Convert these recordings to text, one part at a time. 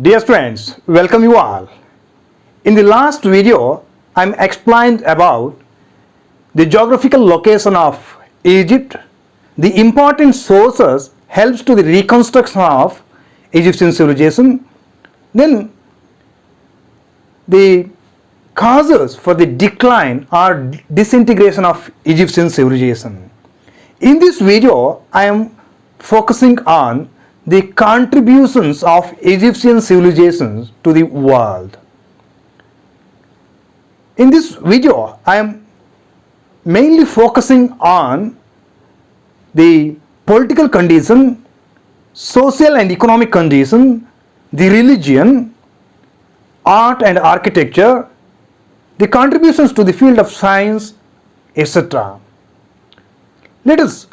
Dear friends, welcome you all. In the last video, I explained about the geographical location of Egypt, the important sources helps to the reconstruction of Egyptian civilization, then the causes for the decline or disintegration of Egyptian civilization. In this video, I am focusing on the contributions of Egyptian civilizations to the world. In this video, I am mainly focusing on the political condition, social and economic condition, the religion, art and architecture, the contributions to the field of science, etc. Let us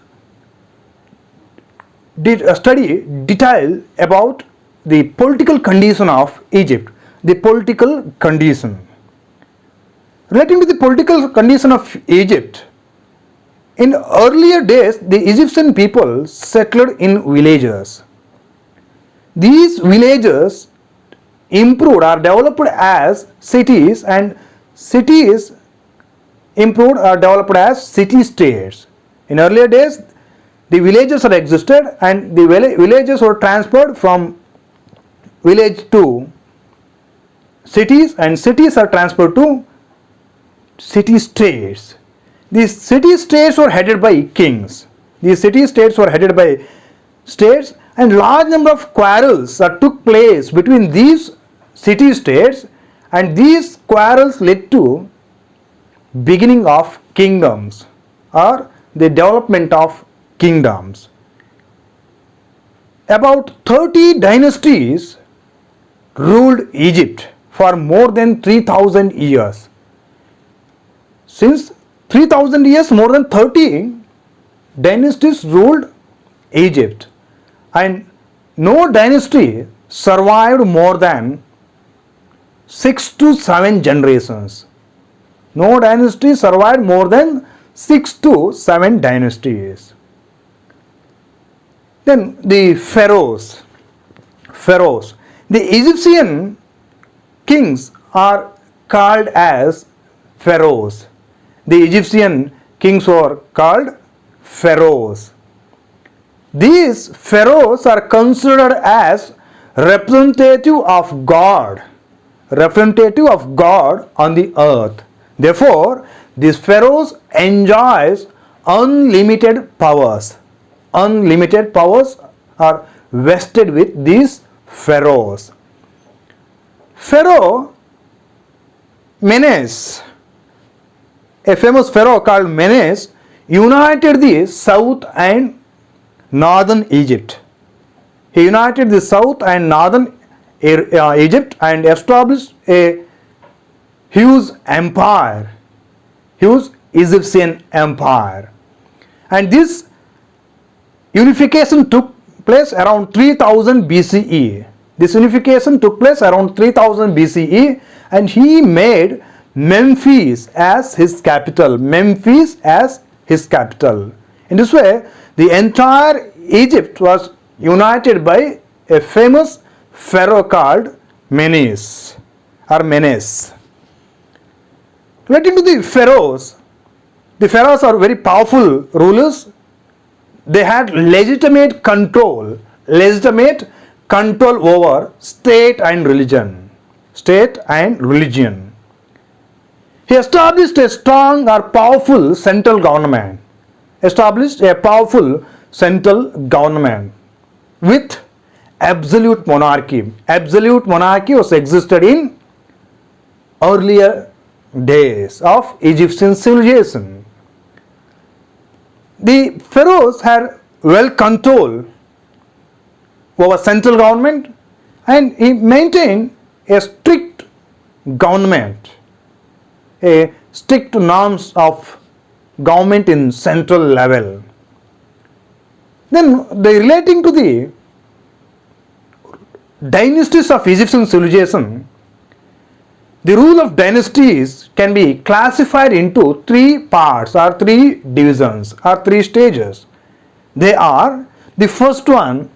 study detail about the political condition of Egypt, the political condition. Relating to the political condition of Egypt, in earlier days the Egyptian people settled in villages. These villages improved or developed as cities, and cities improved or developed as city-states. In earlier days the villages had existed and the villages were transferred from village to cities, and cities are transferred to city-states. These city-states were headed by kings. These city-states were headed by states, and large number of quarrels took place between these city-states, and these quarrels led to beginning of kingdoms or the development of kingdoms. About 30 dynasties ruled Egypt for more than 3000 years. Since 3000 years, more than 30 dynasties ruled Egypt, and no dynasty survived more than 6 to 7 generations. No dynasty survived more than 6 to 7 dynasties. Then the pharaohs. The Egyptian kings are called as pharaohs. The Egyptian kings were called pharaohs. These pharaohs are considered as representative of God on the earth. Therefore, these pharaohs enjoys unlimited powers. Unlimited powers are vested with these pharaohs. Pharaoh Menes, a famous pharaoh called Menes, united the south and northern Egypt. He united the south and northern Egypt and established a huge empire, huge Egyptian empire. And this unification took place around 3000 BCE. This unification took place around 3000 BCE, and he made Memphis as his capital. Memphis as his capital. In this way, the entire Egypt was united by a famous pharaoh called Menes or Menes. Relating to the pharaohs are very powerful rulers. They had legitimate control over state and religion. He established a strong or powerful central government. With absolute monarchy. Absolute monarchy was existed in earlier days of Egyptian civilization. The pharaohs had well control over central government, and he maintained a strict government, a strict norms of government in central level. Then relating to the dynasties of Egyptian civilization, the rule of dynasties can be classified into 3 parts or 3 divisions or 3 stages. They are, the first one,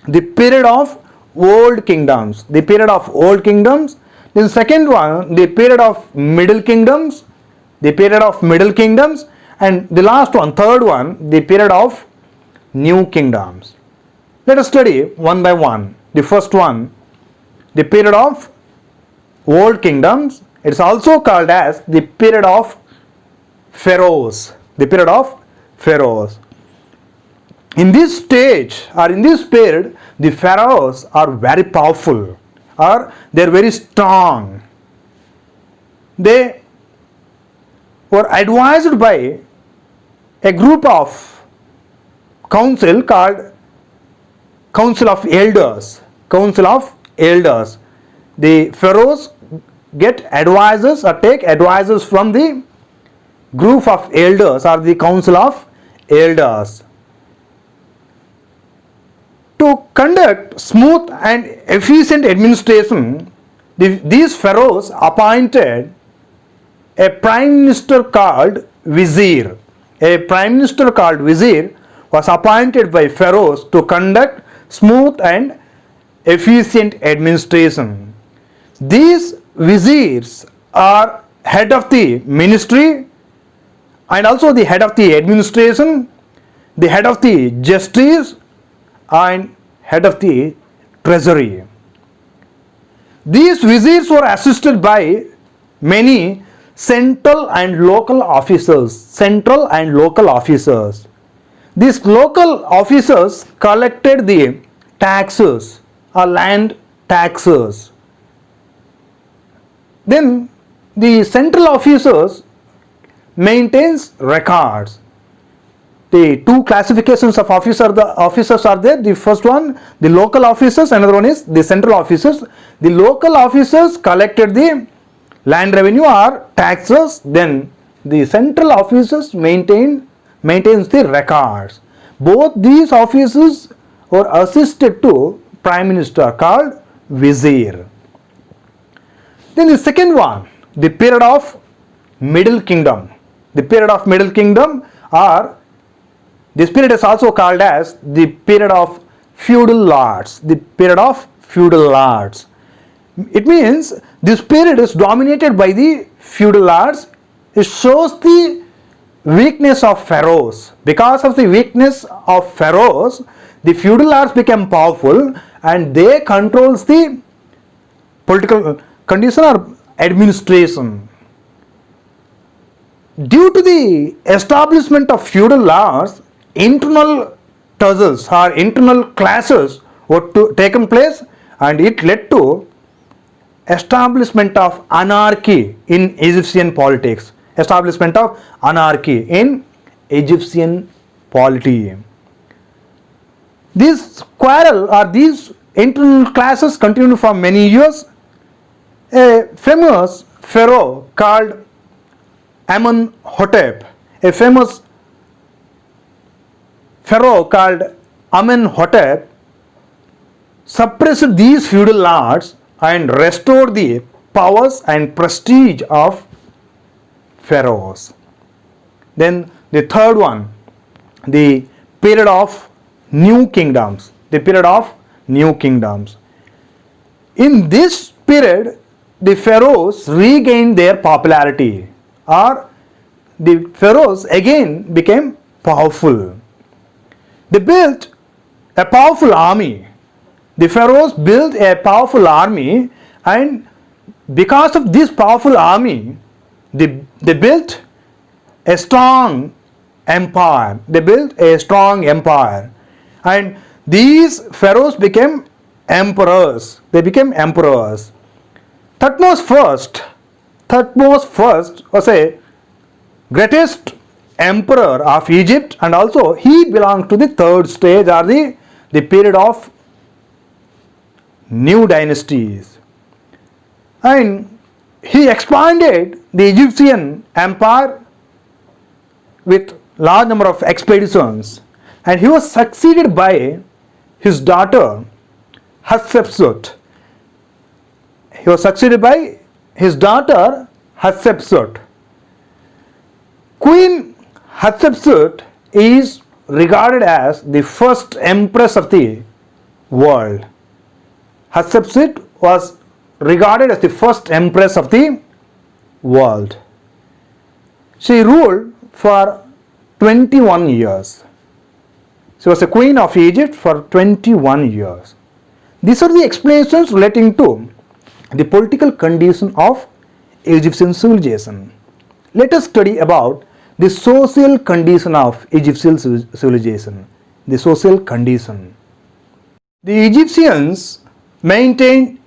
the period of old kingdoms, the period of old kingdoms. Then second one, the period of middle kingdoms, the period of middle kingdoms, and the last one, third one, the period of new kingdoms. Let us study one by one. The first one, the period of old kingdoms. It is also called as the period of pharaohs. The period of pharaohs. In this stage or in this period, the pharaohs are very powerful, or they are very strong. They were advised by a group of council called Council of Elders. Council of Elders. The pharaohs get advisors or take advisors from the group of elders or the Council of Elders. To conduct smooth and efficient administration, these pharaohs appointed a prime minister called vizier. A prime minister called vizier was appointed by pharaohs to conduct smooth and efficient administration. These viziers are head of the ministry and also the head of the administration, the head of the justice, and head of the treasury. These viziers were assisted by many central and local officers. Central and local officers. These local officers collected the taxes or land taxes. Then the central officers maintains records. The two classifications of officers are there. The first one, the local officers, another one is the central officers. The local officers collected the land revenue or taxes, then the central officers maintains the records. Both these officers were assisted to prime minister called vizier. Then the second one, the period of middle kingdom. The period of middle kingdom, or this period is also called as the period of feudal lords. The period of feudal lords. It means this period is dominated by the feudal lords. It shows the weakness of pharaohs. Because of the weakness of pharaohs, the feudal lords became powerful and they controls the political condition or administration. Due to the establishment of feudal lords, internal tussles or internal clashes were taken place, and it led to establishment of anarchy in Egyptian politics. Establishment of anarchy in Egyptian polity. This quarrel or these internal clashes continued for many years. A famous pharaoh called Amenhotep, a famous pharaoh called Amenhotep suppressed these feudal lords and restored the powers and prestige of pharaohs. Then the third one, the period of new kingdoms. The period of new kingdoms. In this period, the pharaohs regained their popularity, or the pharaohs again became powerful. They built a powerful army. The pharaohs built a powerful army, and because of this powerful army, they built a strong empire. They built a strong empire, and these pharaohs became emperors. They became emperors. Thutmose I was a greatest emperor of Egypt, and also he belonged to the third stage, or the period of new dynasties. And he expanded the Egyptian empire with large number of expeditions, and he was succeeded by his daughter Hatshepsut. He was succeeded by his daughter Hatshepsut. Queen Hatshepsut is regarded as the first empress of the world. Hatshepsut was regarded as the first empress of the world. She ruled for 21 years. She was a queen of Egypt for 21 years. These are the explanations relating to the political condition of Egyptian civilization. Let us study about the social condition of Egyptian civilization. The social condition. The Egyptians maintained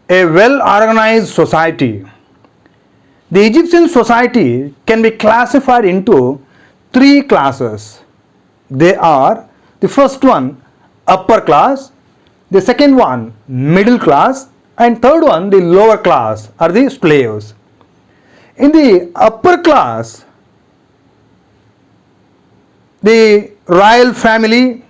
a well-organized society. The Egyptian society can be classified into three classes. They are, the first one, upper class, the second one, middle class, and third one, the lower class, or the slaves. In the upper class, the royal family,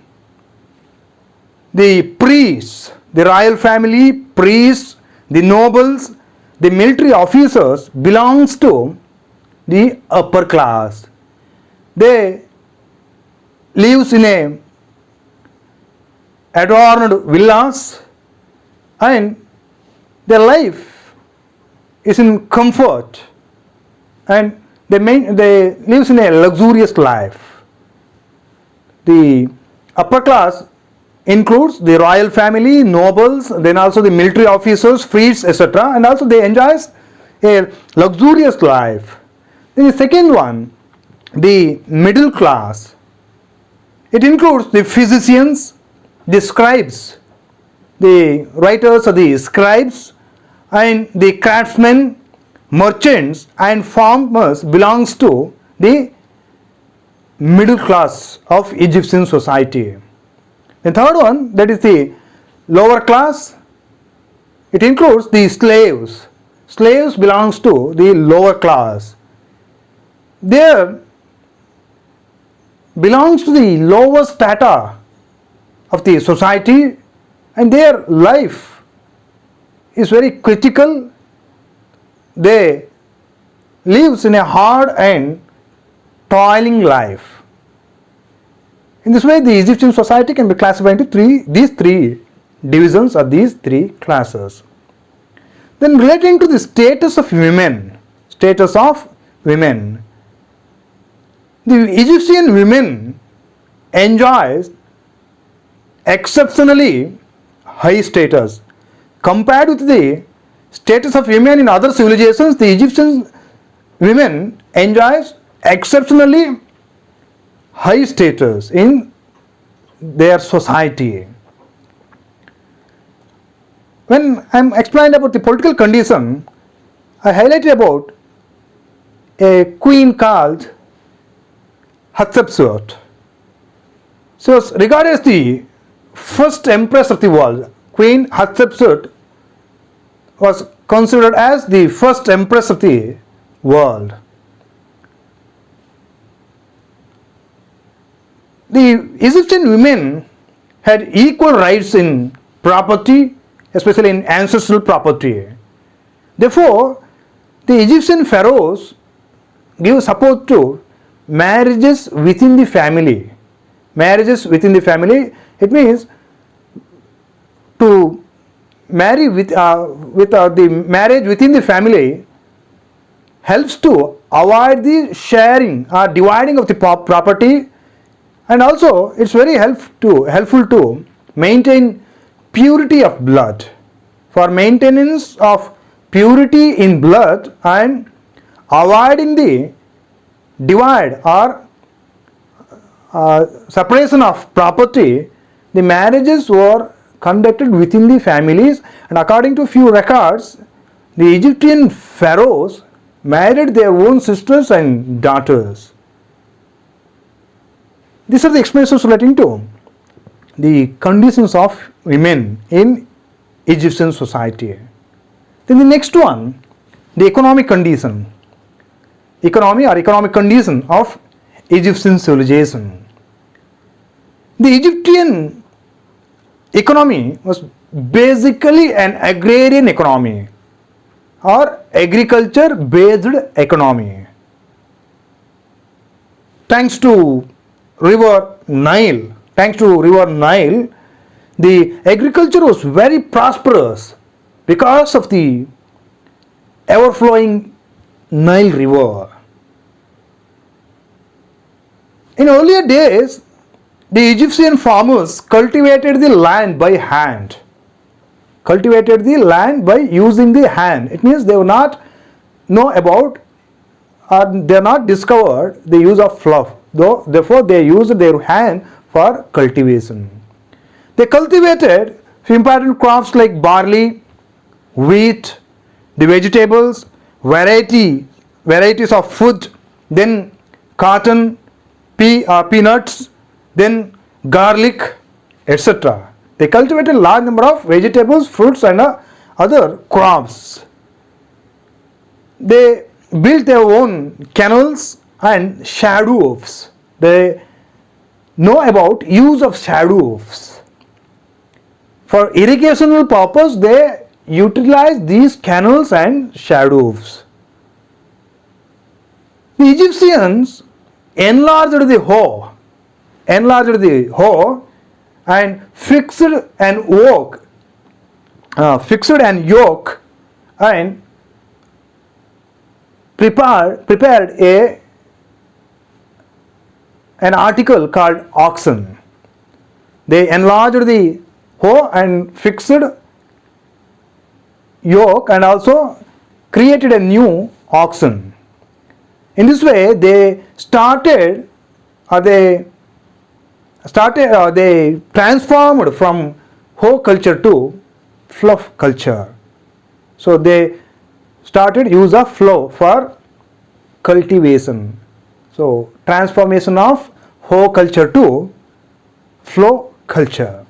the priests, the royal family, priests, the nobles, the military officers belongs to the upper class. They lives in a adorned villas, and their life is in comfort, and they lives in a luxurious life. The upper class includes the royal family, nobles, then also the military officers, priests, etc. And also they enjoy a luxurious life. Then the second one, the middle class. It includes the physicians, the scribes, the writers or the scribes, and the craftsmen, merchants, and farmers belongs to the middle class of Egyptian society. The third one, that is the lower class. It includes the slaves. Slaves belongs to the lower class. They belongs to the lower strata of the society, and their life is very critical. They lives in a hard and toiling life. In this way, the Egyptian society can be classified into these three divisions or these three classes. Then relating to the status of women, the Egyptian women enjoys exceptionally high status. Compared with the status of women in other civilizations, the Egyptian women enjoys exceptionally high status in their society. When I am explaining about the political condition, I highlighted about a queen called Hatshepsut. She was regarded as the first empress of the world. Queen Hatshepsut was considered as the first empress of the world. The Egyptian women had equal rights in property, especially in ancestral property. Therefore, the Egyptian pharaohs give support to marriages within the family. Marriages within the family, it means to marry with the marriage within the family helps to avoid the sharing or dividing of the property. And also it's very helpful to maintain purity of blood. For maintenance of purity in blood and avoiding the divide or separation of property, the marriages were conducted within the families, and according to few records, the Egyptian pharaohs married their own sisters and daughters. These are the explanations relating to the conditions of women in Egyptian society. Then the next one, the economic condition. Economic condition of Egyptian civilization. The Egyptian economy was basically an agrarian economy or agriculture based economy. Thanks to river Nile, The agriculture was very prosperous because of the ever flowing Nile River. In earlier days, the Egyptian farmers cultivated the land by hand. Cultivated the land by using the hand. It means they were not know about or they are not discovered the use of plough. Though therefore they used their hand for cultivation. They cultivated important crops like barley, wheat, the vegetables, varieties of food, then cotton, peanuts, then garlic, etc. They cultivated a large number of vegetables, fruits, and other crops. They built their own canals and shadows. They know about use of shadows. For irrigational purpose, they utilize these canals and shadows. The Egyptians enlarged the hoe and fixed an yoke and prepared an article called oxen. They enlarged the hoe and fixed yoke and also created a new oxen. In this way, they transformed from hoe culture to fluff culture. So they started use of flow for cultivation. So transformation of hoe culture to flow culture.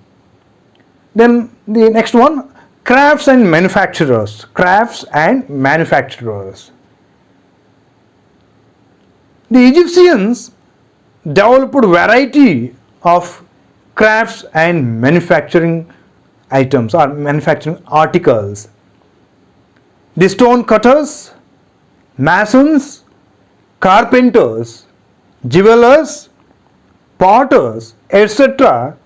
Then the next one, crafts and manufacturers. Crafts and manufacturers. The Egyptians developed variety of crafts and manufacturing items or manufacturing articles. The stone cutters, masons, carpenters, jewelers, potters, etc.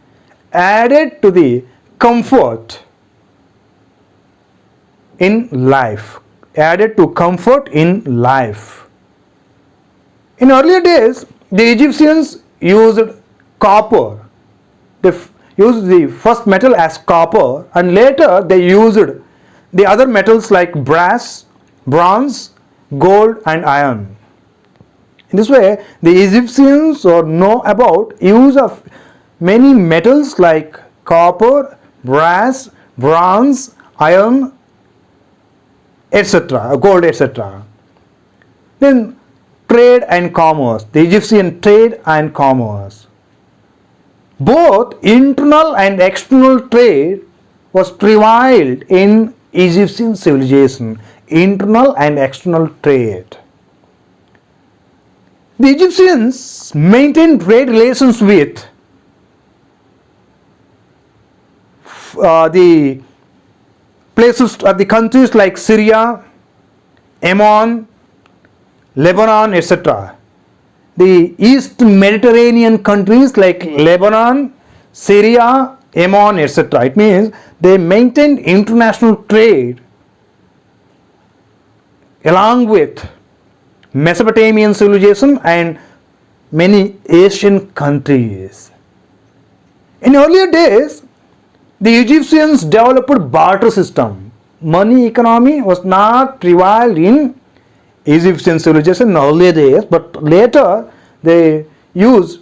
added to the comfort in life. In earlier days, the Egyptians used copper. They used the first metal as copper, and later they used the other metals like brass, bronze, gold, and iron. In this way, the Egyptians know about use of many metals like copper, brass, bronze, iron, etc., gold, etc. Then trade and commerce, the Egyptian trade and commerce. Both internal and external trade was prevailed in Egyptian civilization. Internal and external trade. The Egyptians maintained trade relations with the places or the countries like Syria, Ammon, Lebanon, etc. The East Mediterranean countries like Lebanon, Syria, Ammon, etc. It means they maintained international trade along with Mesopotamian civilization and many Asian countries. In earlier days, the Egyptians developed barter system. Money economy was not prevalent in Egyptian civilization in earlier days, but later they used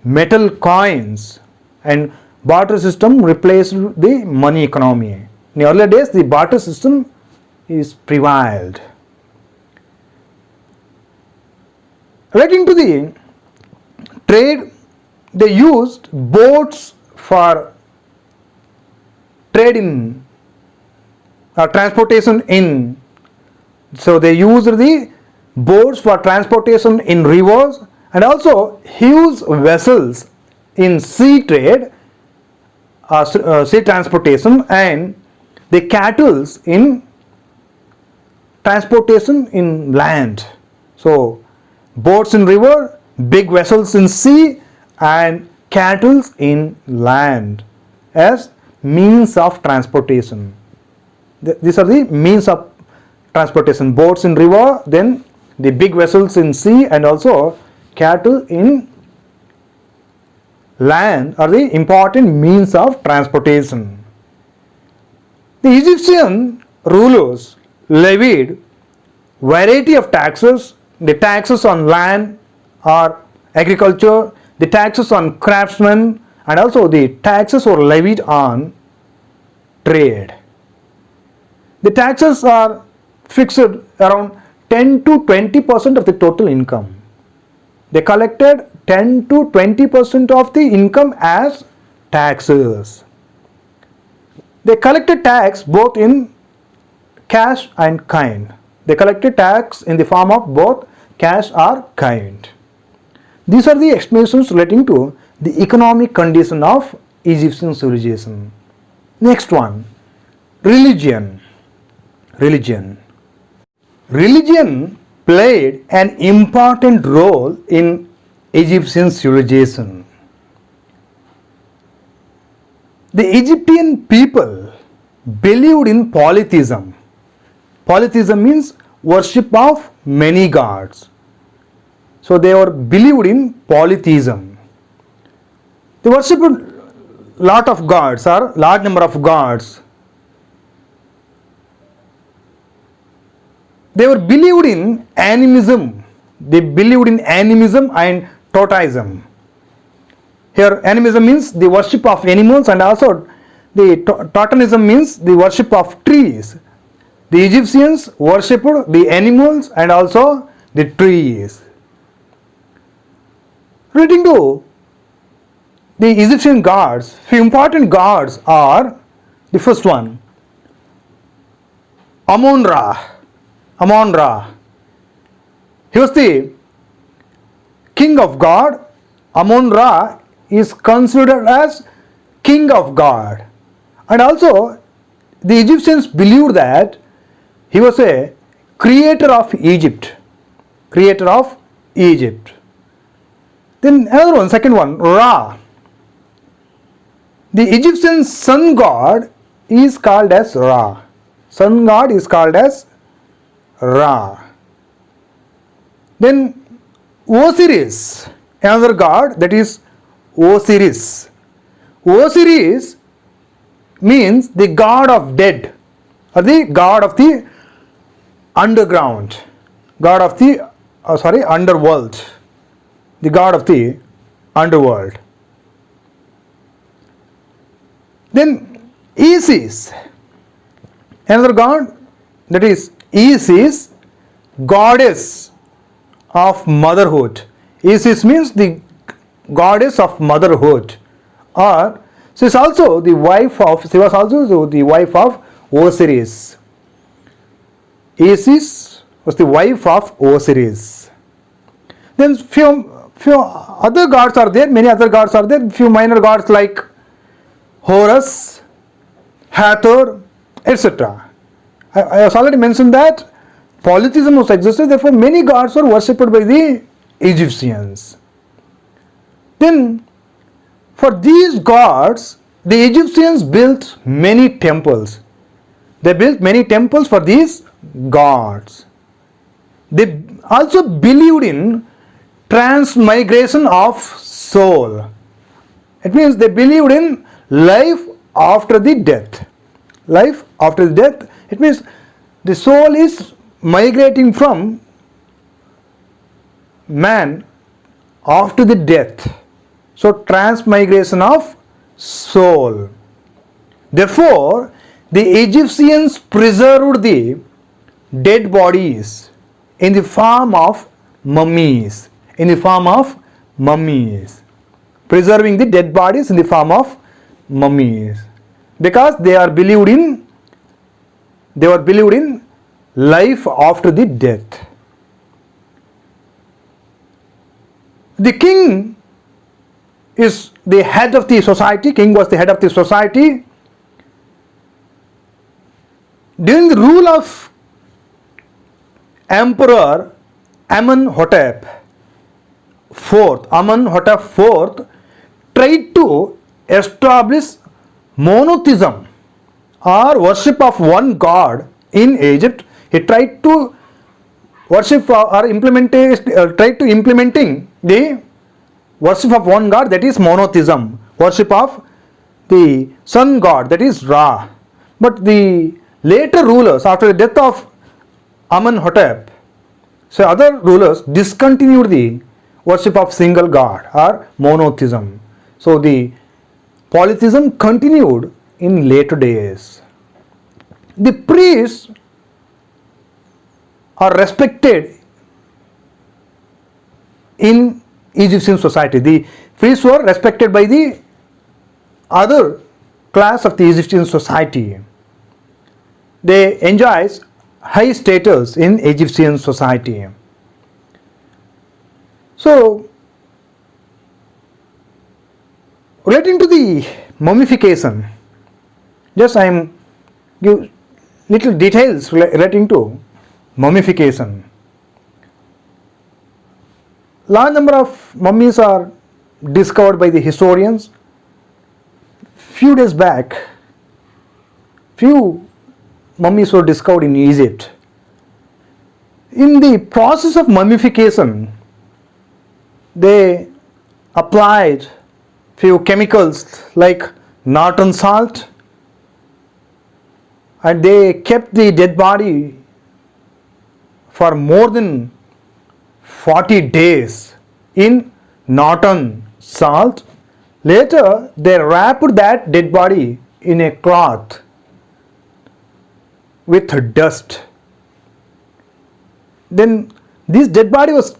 metal coins and barter system replaced the money economy. In earlier days, the barter system is prevailed. Relating to the trade, they used boats for trade in transportation in. So they used the boats for transportation in rivers and also huge vessels in sea trade, sea transportation, and the cattle in transportation in land. So boats in river, big vessels in sea, and cattle in land. as means of transportation. These are the means of transportation: boats in river, then the big vessels in sea, and also cattle in land are the important means of transportation. The Egyptian rulers levied variety of taxes: the taxes on land or agriculture, the taxes on craftsmen, and also the taxes were levied on trade. The taxes are fixed around 10 to 20% of the total income. They collected 10 to 20% of the income as taxes. They collected tax both in cash and kind. They collected tax in the form of both cash or kind. These are the explanations relating to the economic condition of Egyptian civilization. Next one, religion. Religion played an important role in Egyptian civilization. The Egyptian people believed in polytheism. Polytheism means worship of many gods. So they were believed in polytheism. They worshipped lot of gods or large number of gods. They were believed in animism. They believed in animism and totemism. Here animism means the worship of animals, and also the totemism means the worship of trees. The Egyptians worshipped the animals and also the trees. Relating to the Egyptian gods, few important gods are: the first one, Amon-Ra. Amon-Ra. He was the king of God. Amon-Ra is considered as king of God. And also the Egyptians believed that he was a creator of Egypt. Creator of Egypt. Then another one, second one, Ra. The Egyptian sun god is called as Ra. Sun god is called as Ra. Then Osiris, another god, that is Osiris. Osiris means the god of dead, or the god of the underground, god of the underworld, the god of the underworld. Then Isis, another god, that is Isis, goddess of motherhood. Isis means the goddess of motherhood, or she was also the wife of Osiris. Isis was the wife of Osiris. Then few other gods are there, many other gods are there, few minor gods like Horus, Hathor, etc. I have already mentioned that polytheism was existed, therefore many gods were worshipped by the Egyptians. Then for these gods, the Egyptians built many temples. They built many temples for these gods. They also believed in transmigration of soul. It means they believed in life after the death. Life after the death, it means the soul is migrating from man after the death. So transmigration of soul. Therefore, the Egyptians preserved the dead bodies in the form of mummies. In the form of mummies. Preserving the dead bodies in the form of mummies. Because they were believed in life after the death. The king is the head of the society. King was the head of the society. During the rule of Emperor Amenhotep IV, Amenhotep IV tried to establish monotheism or worship of one god in Egypt. He tried to worship or tried to implementing the worship of one god, that is monotheism, worship of the sun god, that is Ra. But the later rulers, after the death of Amenhotep, so other rulers discontinued the worship of single god or monotheism. So the polytheism continued in later days. The priests are respected in Egyptian society. The priests were respected by the other class of the Egyptian society. They enjoy high status in Egyptian society. So, relating to the mummification, just I am give little details relating to mummification. Large number of mummies are discovered by the historians. Few days back, few mummies were discovered in Egypt. In the process of mummification, they applied few chemicals like Norton salt, and they kept the dead body for more than 40 days in Norton salt. Later, they wrapped that dead body in a cloth with dust. Then this dead body was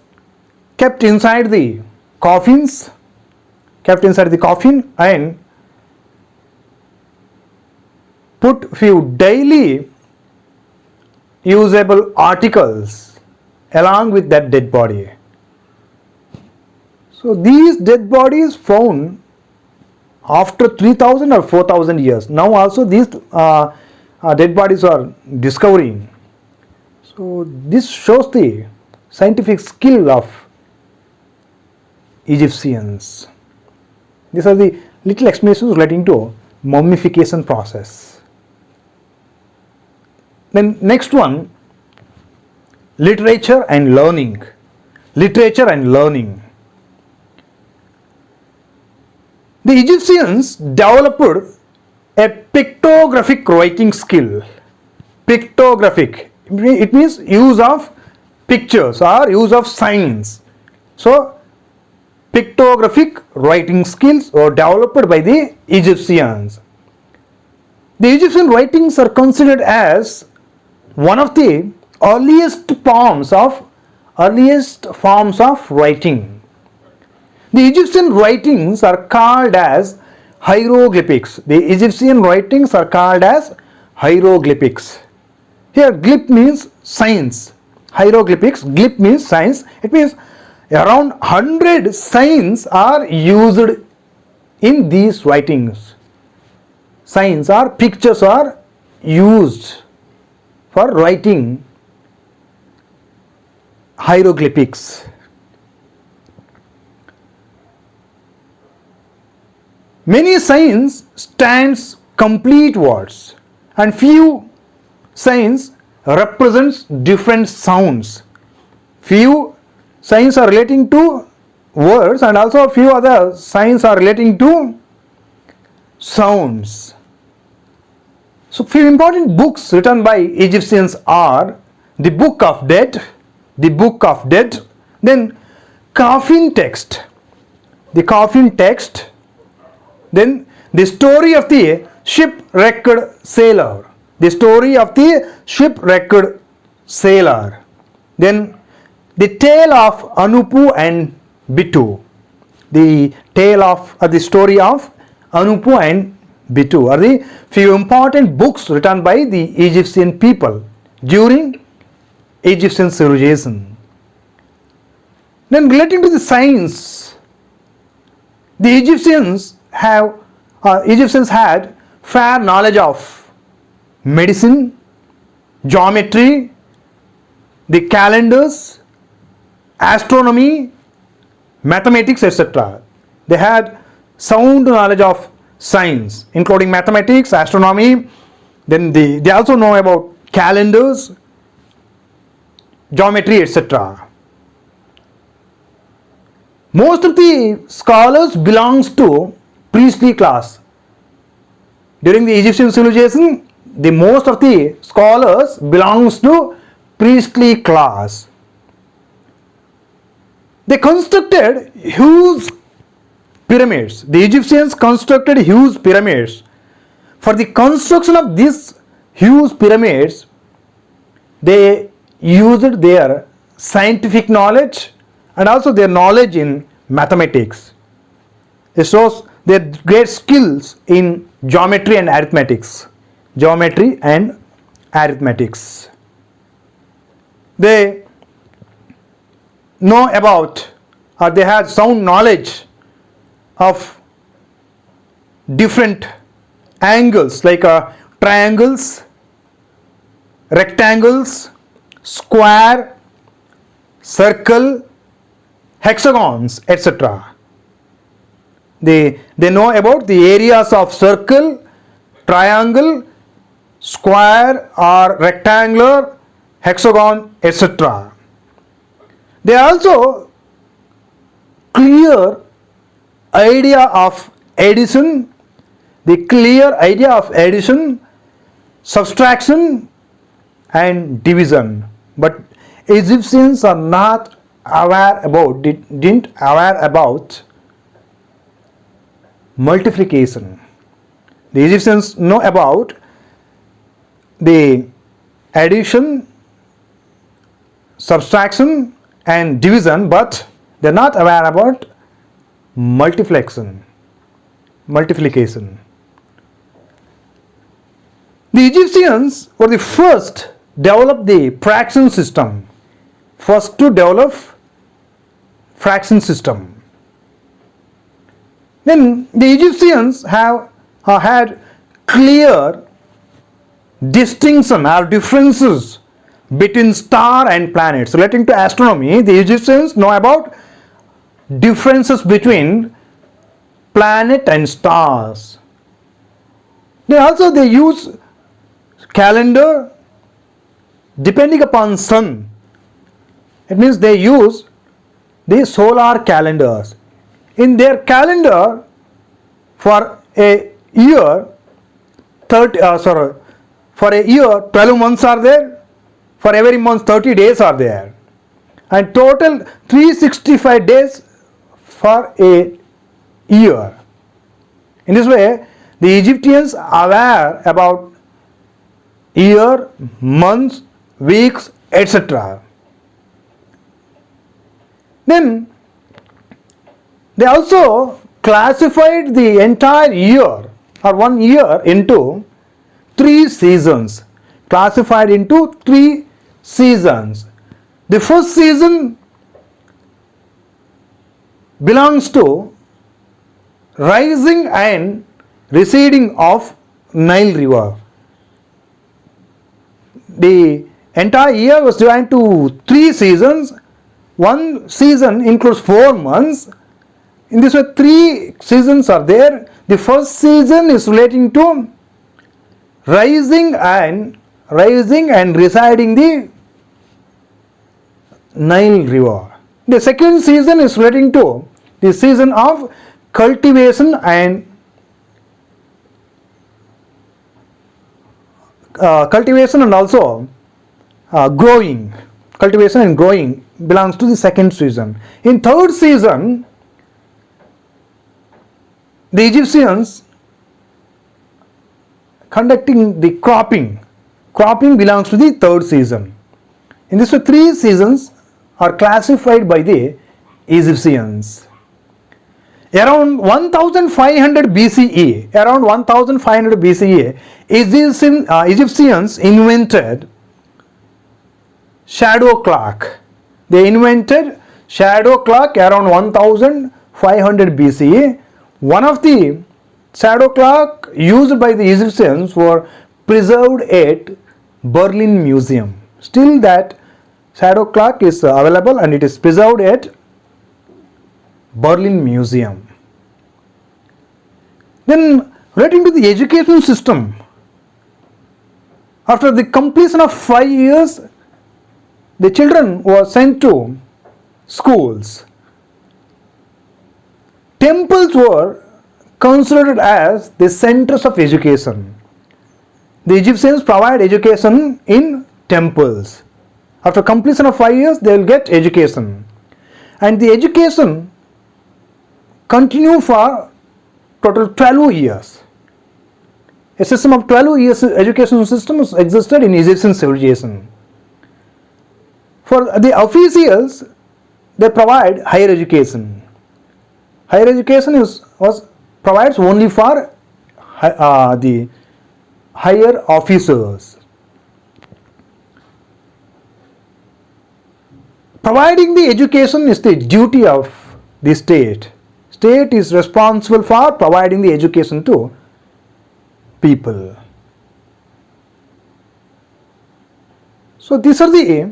kept inside the coffin and put few daily usable articles along with that dead body. So these dead bodies found after 3000 or 4000 years. Now also these dead bodies are discovering. So this shows the scientific skill of Egyptians. These are the little explanations relating to mummification process. Then next one, literature and learning. Literature and learning. The Egyptians developed a pictographic writing skill. Pictographic, it means use of pictures or use of signs. So pictographic writing skills were developed by the Egyptians. The Egyptian writings are considered as one of the earliest forms of writing. The Egyptian writings are called as hieroglyphics. The Egyptian writings are called as hieroglyphics. Here glyph means signs. Hieroglyphics, glyph means signs. It means around 100 signs are used in these writings. Signs or pictures are used for writing hieroglyphics. Many signs stands complete words and few signs represents different sounds. Few signs are relating to words and also a few other signs are relating to sounds. So few important books written by Egyptians are the Book of Dead, then coffin text, then the story of the shipwrecked sailor, then the tale of Anupu and Bitu, the story of Anupu and Bitu are the few important books written by the Egyptian people during Egyptian civilization. Then relating to the science, the Egyptians had fair knowledge of medicine, geometry, the calendars, astronomy, mathematics, etc. They had sound knowledge of science, including mathematics, astronomy. Then they also know about calendars, geometry, etc. Most of the scholars belongs to priestly class. During the Egyptian civilization, the most of the scholars belongs to priestly class. They constructed huge pyramids. The Egyptians constructed huge pyramids. For the construction of these huge pyramids, they used their scientific knowledge and also their knowledge in mathematics. It shows their great skills in geometry and arithmetics. Geometry and arithmetics. They know about, or they have sound knowledge of different angles like triangles, rectangles, square, circle, hexagons, etc. They know about the areas of circle, triangle, square or rectangular, hexagon, etc. They also clear idea of addition, the clear idea of addition, subtraction and division. But Egyptians are not aware about, didn't aware about multiplication. The Egyptians know about the addition, subtraction and division, but they are not aware about multiplication. The Egyptians were the first develop the fraction system. First to develop fraction system. Then the Egyptians have had clear distinction or differences between star and planets. Relating to astronomy, the Egyptians know about differences between planet and stars. They use calendar depending upon sun. It means they use the solar calendars. In their calendar, for a year, 12 months are there. For every month, 30 days are there. And total 365 days for a year. In this way, the Egyptians are aware about year, months, weeks, etc. Then they also classified the entire year or 1 year into 3 seasons. Classified into 3 seasons. The first season belongs to rising and receding of Nile River. The entire year was divided into 3 seasons. One season includes 4 months. In this way, 3 seasons are there. The first season is relating to rising and residing the Nile River. The second season is relating to the season of cultivation and also growing. Cultivation and growing belongs to the second season. In third season, the Egyptians conducting the cropping. Cropping belongs to the third season. In this way, 3 seasons are classified by the Egyptians. Around 1500 BCE, Egyptians invented shadow clock. They invented shadow clock around 1500 BCE. One of the shadow clock used by the Egyptians were preserved at Berlin Museum. Still that shadow clock is available and it is preserved at Berlin Museum. Then Relating to the education system, after the completion of 5 years, the children were sent to schools. Temples were considered as the centers of education. The Egyptians provide education in temples. After completion of 5 years, they will get education. And the education continue for total 12 years. A system of 12 years education systems existed in Egyptian civilization. For the officials, they provide higher education. Higher education provides only for the higher officers. Providing the education is the duty of the state. State is responsible for providing the education to people. So these are the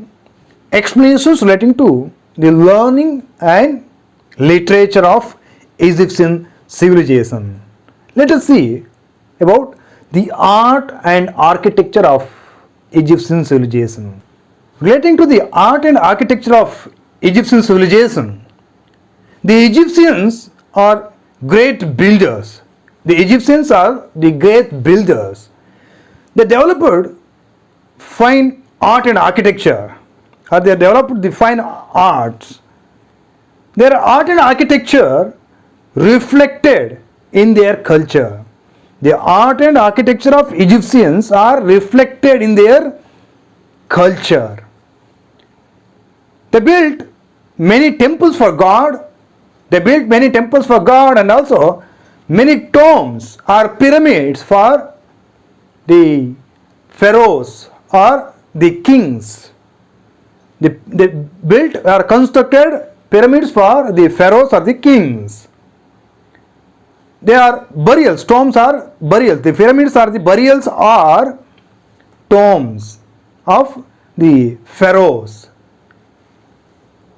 explanations relating to the learning and literature of Egyptian civilization. Let us see about the art and architecture of Egyptian civilization. Relating to the art and architecture of Egyptian civilization, the Egyptians are great builders. The Egyptians are the great builders. They developed fine art and architecture, or they developed the fine arts. Their art and architecture reflected in their culture. The art and architecture of Egyptians are reflected in their culture. They built many temples for God. They built many temples for God, and also many tombs or pyramids for the pharaohs or the kings. They built or constructed pyramids for the pharaohs or the kings. They are burials. Tombs are burials. The pyramids are the burials or tombs of the pharaohs.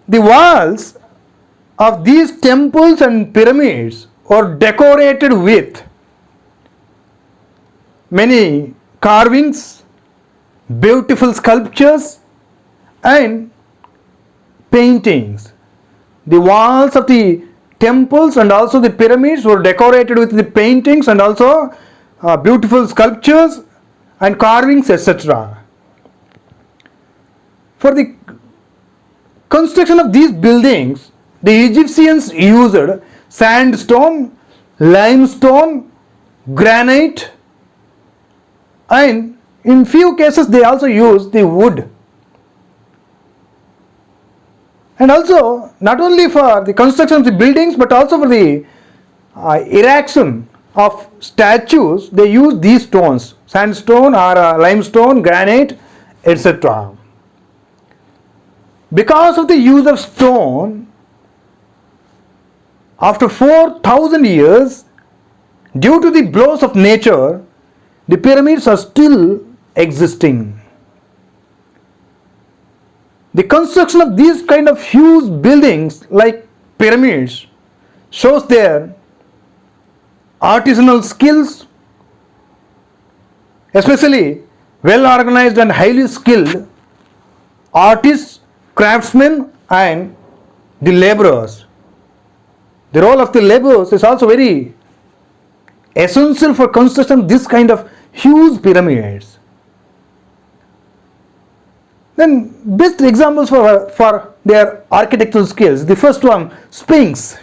The walls of these temples and pyramids are decorated with many carvings, beautiful sculptures and paintings. The walls of the temples and also the pyramids were decorated with the paintings and also beautiful sculptures and carvings, etc. For the construction of these buildings, the Egyptians used sandstone, limestone, granite, and in few cases they also used the wood. And also not only for the construction of the buildings but also for the erection of statues, they use these stones, sandstone or limestone, granite, etc. Because of the use of stone, after 4,000 years, due to the blows of nature, the pyramids are still existing. The construction of these kind of huge buildings like pyramids shows their artisanal skills, especially well organized and highly skilled artists, craftsmen and the laborers. The role of the laborers is also very essential for construction of this kind of huge pyramids. Then best examples for their architectural skills. The first one, Sphinx.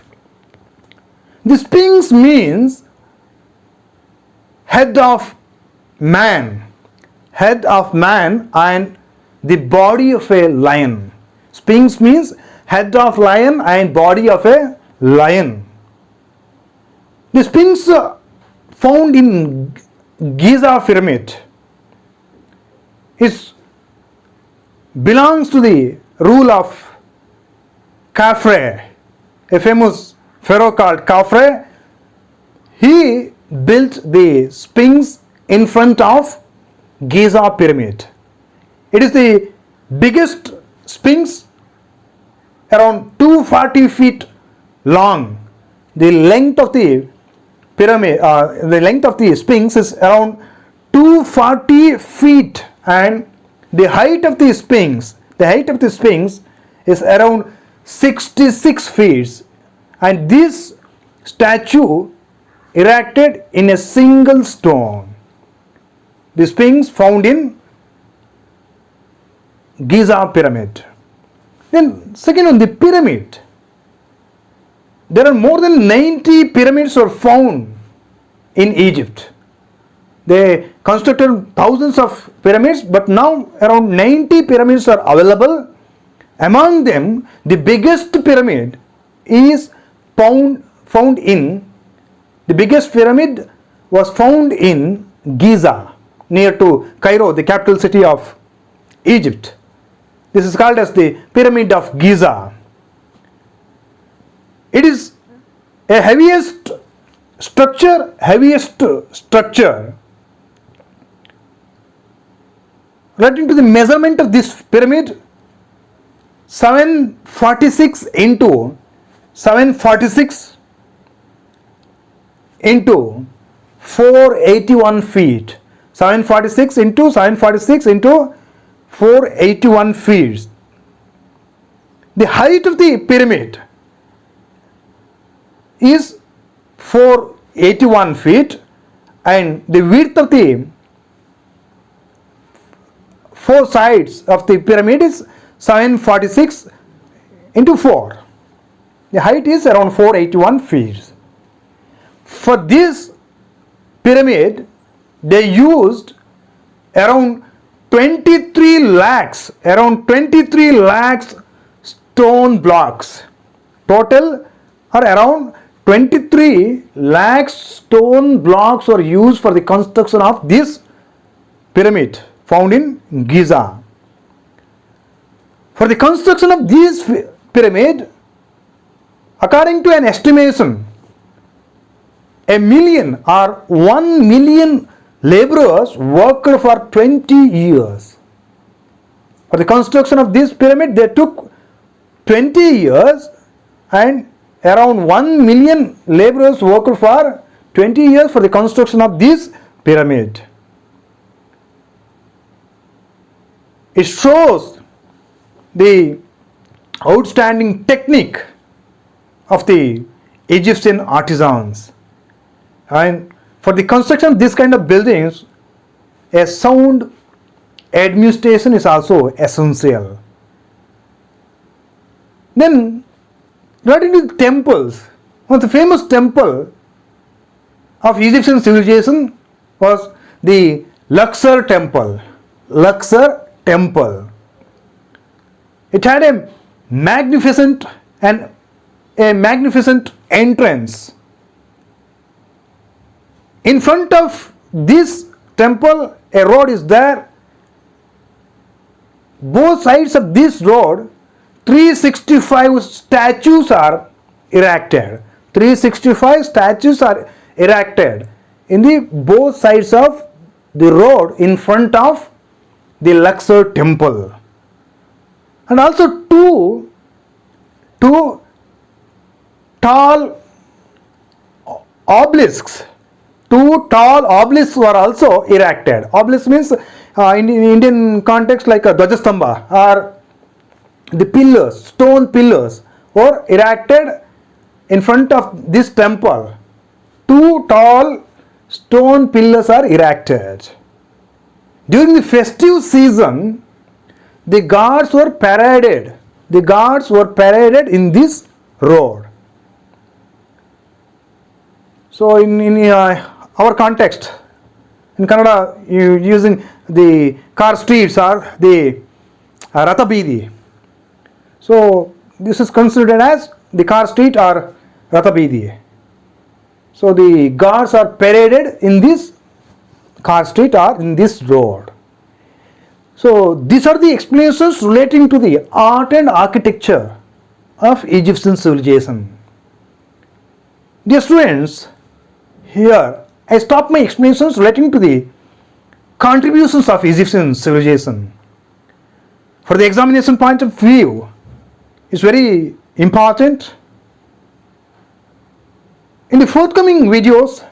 The Sphinx means head of man and the body of a lion. Sphinx means head of lion and body of a lion. The Sphinx found in Giza pyramid belongs to the rule of Khafre, a famous pharaoh called Khafre. He built the Sphinx in front of Giza pyramid. It is the biggest Sphinx, around 240 feet long. The length of the pyramid, the length of the Sphinx is around 240 feet, and the height of the Sphinx, is around 66 feet, and this statue erected in a single stone. The Sphinx found in Giza pyramid. Then second one, the pyramid. There are more than 90 pyramids are found in Egypt. They constructed thousands of pyramids, but now around 90 pyramids are available. Among them, the biggest pyramid is found in, the biggest pyramid was found in Giza, near to Cairo, the capital city of Egypt. This is called as the Pyramid of Giza. It is a heaviest structure relating to the measurement of this pyramid, 746 into 746 into 481 feet. 746 into 746 into 481 feet. The height of the pyramid is 481 feet, and the width of the four sides of the pyramid is 746 into 4. The height is around 481 feet. For this pyramid, they used around 23 lakhs stone blocks. Total are around 23 lakhs stone blocks were used for the construction of this pyramid found in Giza. For the construction of this pyramid, according to an estimation, 1 million laborers worked for 20 years. For the construction of this pyramid, they took 20 years, and around 1 million laborers worked for 20 years for the construction of this pyramid. It shows the outstanding technique of the Egyptian artisans. And for the construction of this kind of buildings, a sound administration is also essential. Then, relating to temples, one of the famous temple of Egyptian civilization was the Luxor temple. It had a magnificent entrance. In front of this temple, a road is there. Both sides of this road, 365 statues are erected. 365 statues are erected in the both sides of the road in front of the Luxor temple. And also two tall obelisks. Two tall obelisks were also erected. Obelisk means in Indian context like a Dwajastamba, or the pillars, stone pillars were erected in front of this temple. Two tall stone pillars are erected. During the festive season, the guards were paraded. In this road. So in our context, in Kannada, using the car streets or the Ratha Bidi. So this is considered as the car street or Ratha Bidi. So the guards are paraded in this car street or in this road. So these are the explanations relating to the art and architecture of Egyptian civilization. Dear students, here I stop my explanations relating to the contributions of Egyptian civilization. For the examination point of view, it's very important. In the forthcoming videos,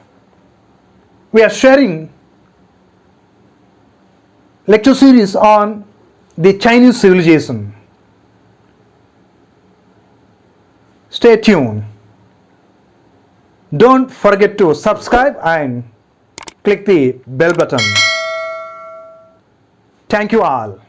we are sharing lecture series on the Chinese civilization. Stay tuned. Don't forget to subscribe and click the bell button. Thank you all.